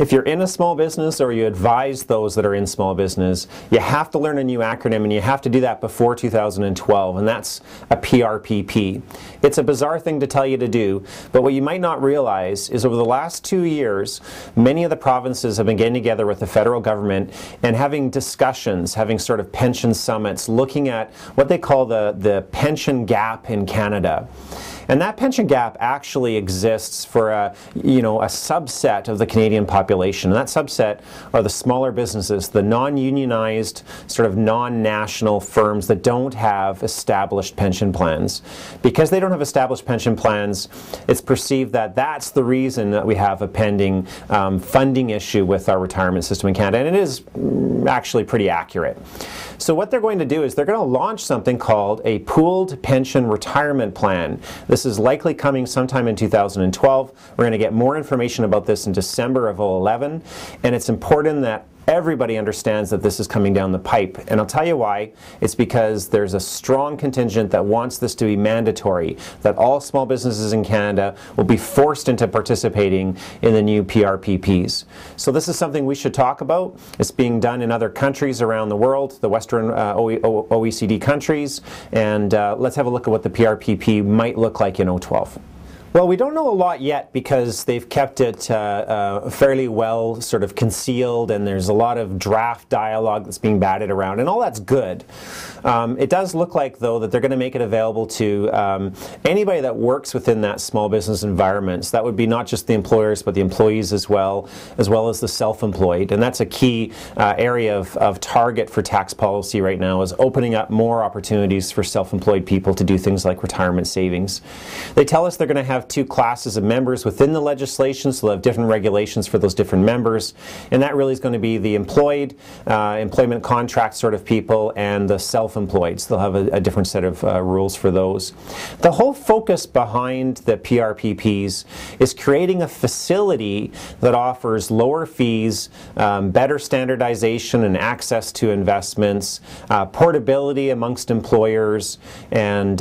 If you're in a small business or you advise those that are in small business, you have to learn a new acronym, and you have to do that before 2012, and that's a PRPP. It's a bizarre thing to tell you to do, but what you might not realize is over the last 2 years, many of the provinces have been getting together with the federal government and having discussions, having sort of pension summits, looking at what they call the pension gap in Canada. And that pension gap actually exists for a subset of the Canadian population. And that subset are the smaller businesses, the non-unionized, sort of non-national firms that don't have established pension plans. Because they don't have established pension plans, it's perceived that that's the reason that we have a pending funding issue with our retirement system in Canada. And it is actually pretty accurate. So what they're going to do is they're going to launch something called a pooled pension retirement plan. This is likely coming sometime in 2012. We're going to get more information about this in December of 2011, and it's important that everybody understands that this is coming down the pipe. And I'll tell you why. It's because there's a strong contingent that wants this to be mandatory, that all small businesses in Canada will be forced into participating in the new PRPPs. So this is something we should talk about. It's being done in other countries around the world, the Western OECD countries, and let's have a look at what the PRPP might look like in 2012. Well, we don't know a lot yet because they've kept it fairly well sort of concealed, and there's a lot of draft dialogue that's being batted around, and all that's good. It does look like, though, that they're going to make it available to anybody that works within that small business environment. So that would be not just the employers, but the employees as well as the self-employed. And that's a key area of target for tax policy right now, is opening up more opportunities for self-employed people to do things like retirement savings. They tell us they're going to have 2 classes of members within the legislation, so they'll have different regulations for those different members, and that really is going to be the employed, employment contract sort of people, and the self-employed. So they'll have a different set of rules for those. The whole focus behind the PRPPs is creating a facility that offers lower fees, better standardization and access to investments, portability amongst employers, and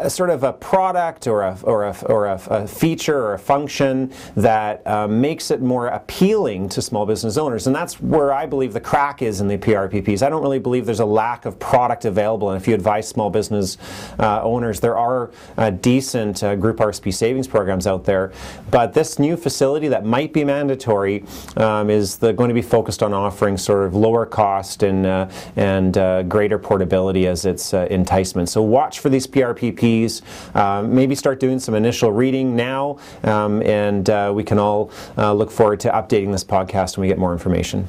sort of a product or a feature or a function that makes it more appealing to small business owners. And that's where I believe the crack is in the PRPPs. I don't really believe there's a lack of product available, and if you advise small business owners, there are decent group RSP savings programs out there. But this new facility that might be mandatory is going to be focused on offering sort of lower cost and greater portability as its enticement. So watch for these PRPPs. Maybe start doing some initial reading now, and we can all look forward to updating this podcast when we get more information.